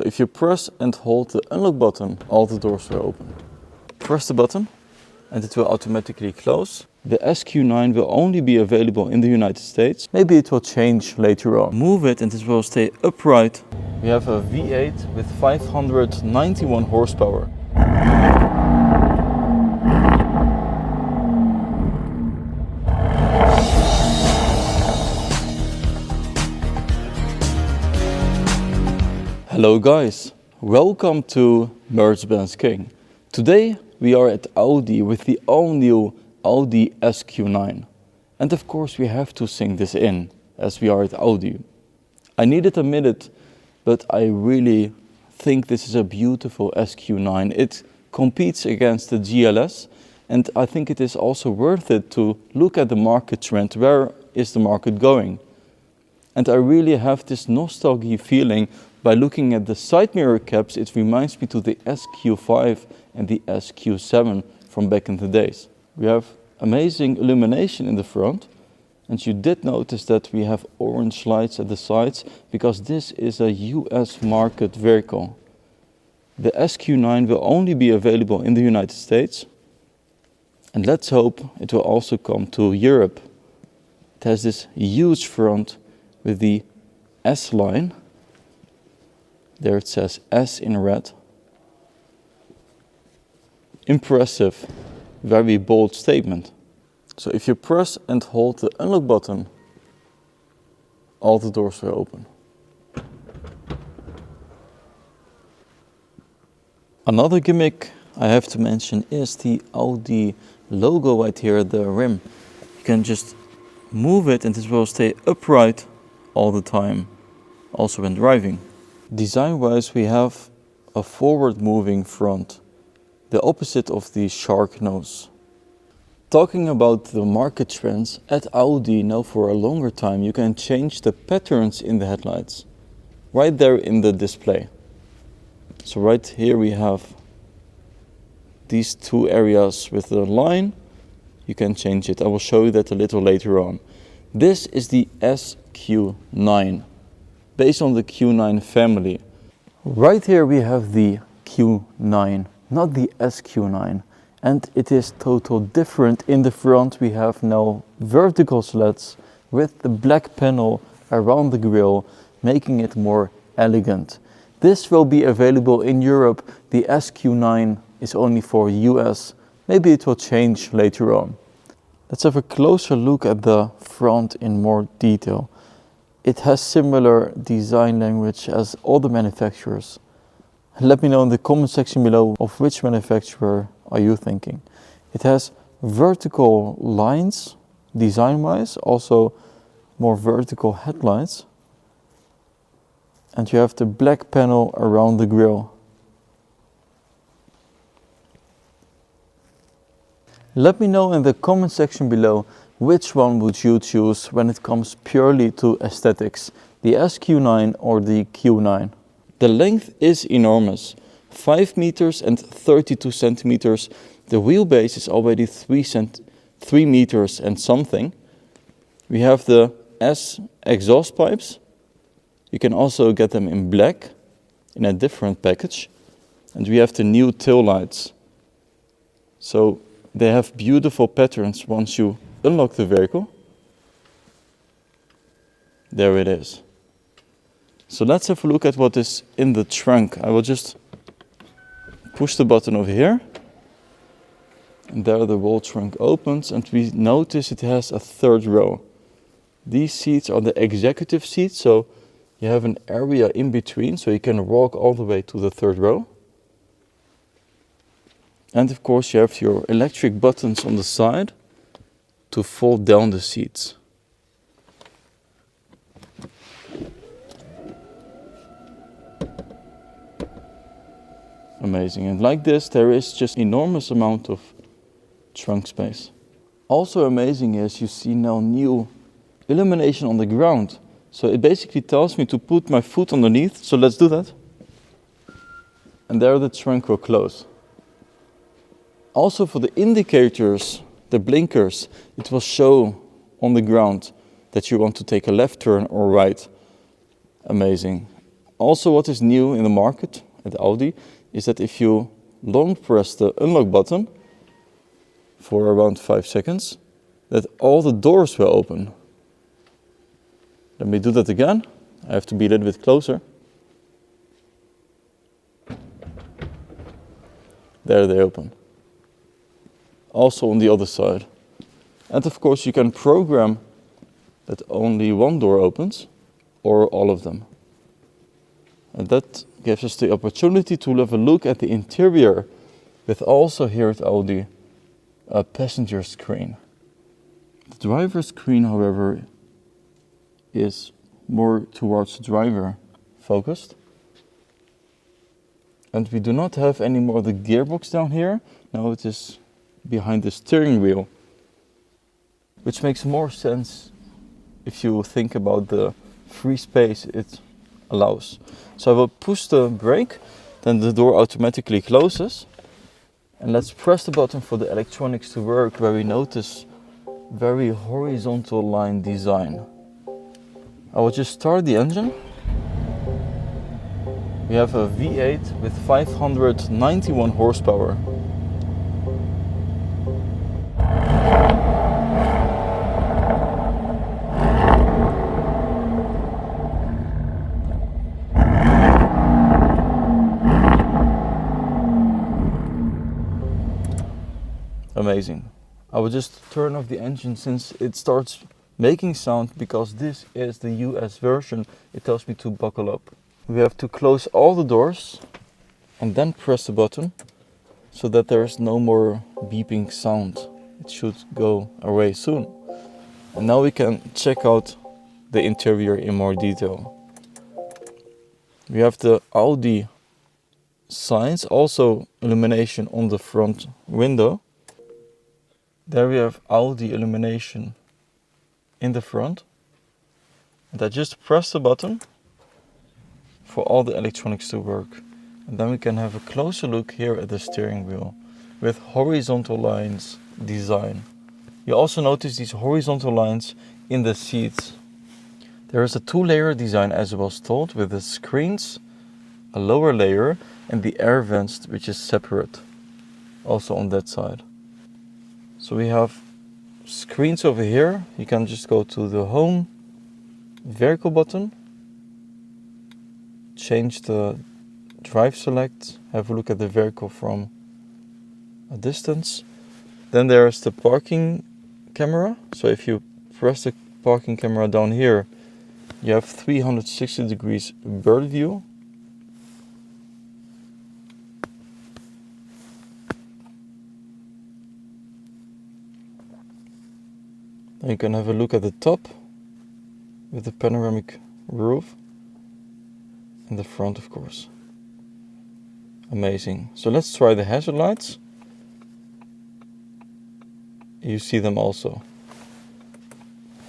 So if you press and hold the unlock button, all the doors will open. Press the button and it will automatically close. The SQ9 will only be available in the United States. Maybe it will change later on. Move it and it will stay upright. We have a V8 with 591 horsepower. Hello guys, welcome to MercBenzKing. Today we are at Audi with the all-new Audi SQ9. And of course we have to sing this in, as we are at Audi. I needed a minute, but I really think this is a beautiful SQ9. It competes against the GLS, and I think it is also worth it to look at the market trend. Where is the market going? And I really have this nostalgia feeling. By looking at the side mirror caps, it reminds me to the SQ5 and the SQ7 from back in the days. We have amazing illumination in the front, and you did notice that we have orange lights at the sides because this is a US market vehicle. The SQ9 will only be available in the United States, and let's hope it will also come to Europe. It has this huge front with the S line. There it says S in red. Impressive, very bold statement. So if you press and hold the unlock button, all the doors will open. Another gimmick I have to mention is the Audi logo right here at the rim. You can just move it and it will stay upright all the time, also when driving. Design-wise, we have a forward-moving front, the opposite of the shark nose. Talking about the market trends, at Audi now for a longer time you can change the patterns in the headlights, right there in the display. So right here we have these two areas with the line. You can change it. I will show you that a little later on. This is the SQ9. Based on the Q9 family. Right here we have the Q9, not the SQ9. And it is totally different. In the front we have now vertical slats with the black panel around the grille, making it more elegant. This will be available in Europe. The SQ9 is only for US. Maybe it will change later on. Let's have a closer look at the front in more detail. It has similar design language as all the manufacturers. Let me know in the comment section below of which manufacturer are you thinking. It has vertical lines design-wise, also more vertical headlights. And you have the black panel around the grille. Let me know in the comment section below which one would you choose when it comes purely to aesthetics, the SQ9 or the Q9? The length is enormous, 5 meters and 32 centimeters. The wheelbase is already 3 meters and something. We have the S exhaust pipes. You can also get them in black, in a different package. And we have the new tail lights. So they have beautiful patterns once you unlock the vehicle. There it is. So let's have a look at what is in the trunk. I will just push the button over here. And there the whole trunk opens and we notice it has a third row. These seats are the executive seats, so you have an area in between so you can walk all the way to the third row. And of course you have your electric buttons on the side to fold down the seats. Amazing. And like this there is just enormous amount of trunk space. Also amazing is you see now new illumination on the ground. So it basically tells me to put my foot underneath. So let's do that. And there the trunk will close. Also for the indicators, the blinkers, it will show on the ground that you want to take a left turn or right. Amazing. Also, what is new in the market at Audi is that if you long press the unlock button for around 5 seconds, that all the doors will open. Let me do that again. I have to be a little bit closer. There they open. Also on the other side. And of course you can program that only one door opens or all of them. And that gives us the opportunity to have a look at the interior with also here at Audi a passenger screen. The driver screen, however, is more towards the driver focused. And we do not have any more the gearbox down here. Now it is behind the steering wheel, which makes more sense if you think about the free space it allows. So I will push the brake, then the door automatically closes. And let's press the button for the electronics to work, where we notice very horizontal line design. I will just start the engine. We have a V8 with 591 horsepower. Amazing. I will just turn off the engine since it starts making sound, because this is the US version. It tells me to buckle up. We have to close all the doors and then press the button so that there is no more beeping sound. It should go away soon. And now we can check out the interior in more detail. We have the Audi signs, also illumination on the front window. There we have Audi illumination in the front. And I just press the button for all the electronics to work. And then we can have a closer look here at the steering wheel with horizontal lines design. You also notice these horizontal lines in the seats. There is a 2-layer design, as I was told, with the screens, a lower layer, and the air vents, which is separate, also on that side. So we have screens over here. You can just go to the home vehicle button, change the drive select, have a look at the vehicle from a distance. Then there's the parking camera. So if you press the parking camera down here, you have 360 degrees bird view. Then you can have a look at the top with the panoramic roof. And the front, of course. Amazing. So let's try the hazard lights. You see them also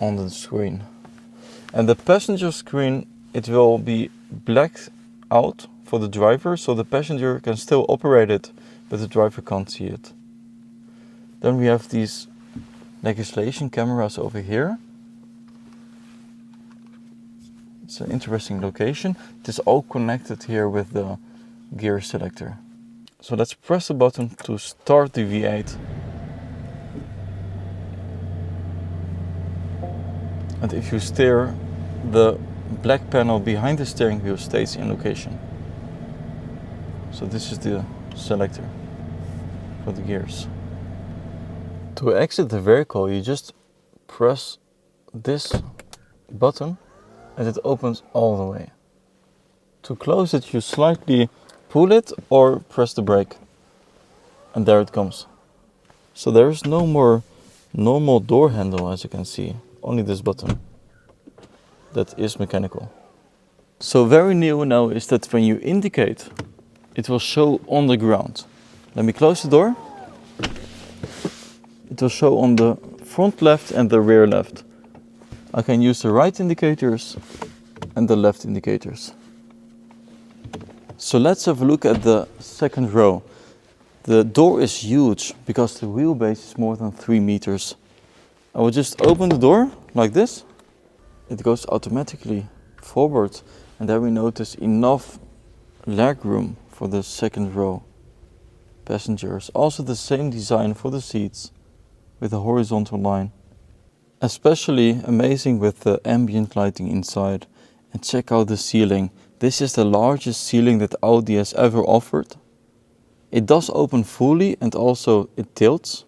on the screen. And the passenger screen, it will be blacked out for the driver, so the passenger can still operate it, but the driver can't see it. Then we have these legislation cameras over here. It's an interesting location. It is all connected here with the gear selector. So let's press the button to start the V8. And if you steer, the black panel behind the steering wheel stays in location. So this is the selector for the gears. To exit the vehicle, you just press this button and it opens all the way. To close it, you slightly pull it or press the brake. And there it comes. So there is no more normal door handle, as you can see. Only this button. That is mechanical. So very new now is that when you indicate, it will show on the ground. Let me close the door. It will show on the front left and the rear left. I can use the right indicators and the left indicators. So let's have a look at the second row. The door is huge because the wheelbase is more than 3 meters. I will just open the door like this. It goes automatically forward And there we notice enough leg room for the second row passengers. Also the same design for the seats with a horizontal line. Especially amazing with the ambient lighting inside. And check out the ceiling. This is the largest ceiling that Audi has ever offered. It does open fully and also it tilts.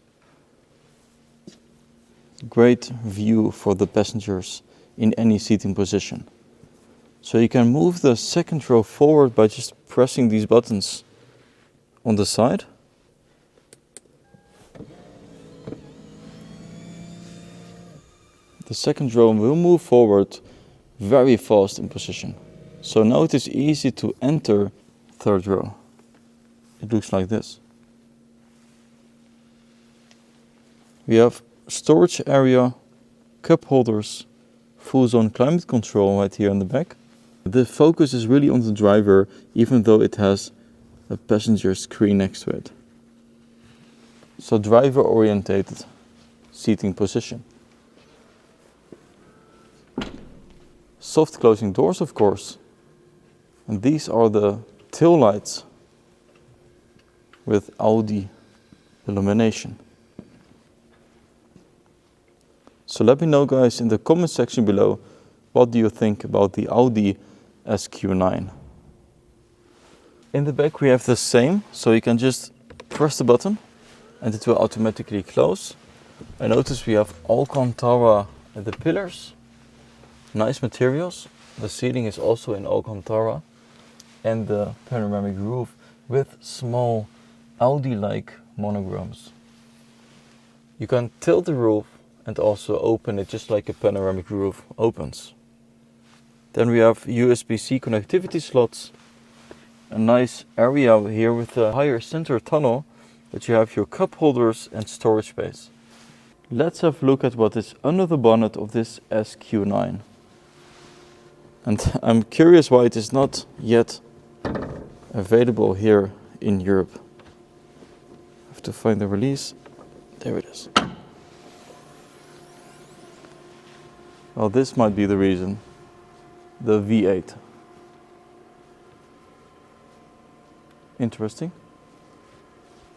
Great view for the passengers in any seating position. So you can move the second row forward by just pressing these buttons on the side. The second row will move forward very fast in position. So now it is easy to enter third row. It looks like this. We have storage area, cup holders, full zone climate control right here on the back. The focus is really on the driver, even though it has a passenger screen next to it. So driver orientated seating position. Soft closing doors, of course. And these are the tail lights with Audi illumination. So let me know, guys, in the comment section below, what do you think about the Audi SQ9? In the back we have the same, so you can just press the button and it will automatically close. I notice we have Alcantara at the pillars. Nice materials. The ceiling is also in Alcantara. And the panoramic roof with small Audi-like monograms. You can tilt the roof and also open it just like a panoramic roof opens. Then we have USB-C connectivity slots. A nice area here with a higher center tunnel that you have your cup holders and storage space. Let's have a look at what is under the bonnet of this SQ9. And I'm curious why it is not yet available here in Europe. I have to find the release. There it is. Well, this might be the reason. The V8. Interesting.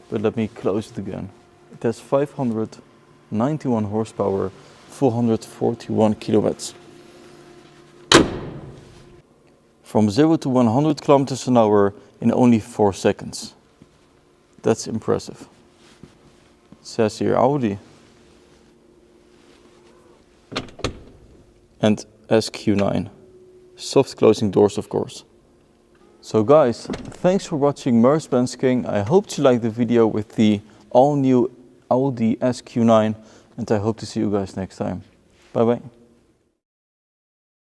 But let me close it again. It has 591 horsepower, 441 kilowatts. From 0 to 100 kilometers an hour in only 4 seconds. That's impressive. It says here Audi. And SQ9. Soft closing doors, of course. So guys, thanks for watching MercBenzKing. I hope you liked the video with the all new Audi SQ9 and I hope to see you guys next time. Bye bye.